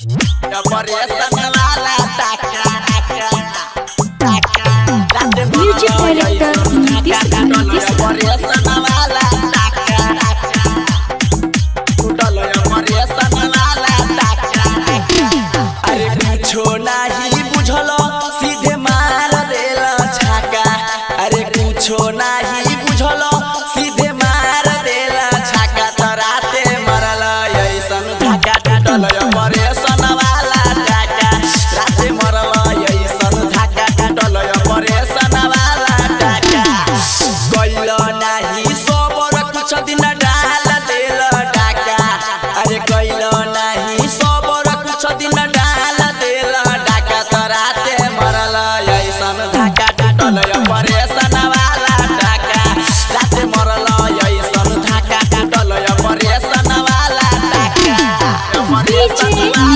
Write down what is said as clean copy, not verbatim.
Music अरे कुछो नहीं बुझल सीधे मार देला छाका। अरे कुछो नहीं बुझल सीधे मार देला छाका। तराते मरल ऐसन धक्का टूटल ऑपरेशन वाला टाका। राते मरल ऐसन धक्का टूटल ऑपरेशन वाला टाका। कैल नहीं सबर कुछ दिन डाल देल डाका। अरे कैल नहीं सबर कुछ दिन डाल देल डाका। तराते मरल ऐसन धक्का टूटल ऑपरेशन वाला टाका। राते मरल ऐसन धक्का टूटल ऑपरेशन वाला टाका। डीजे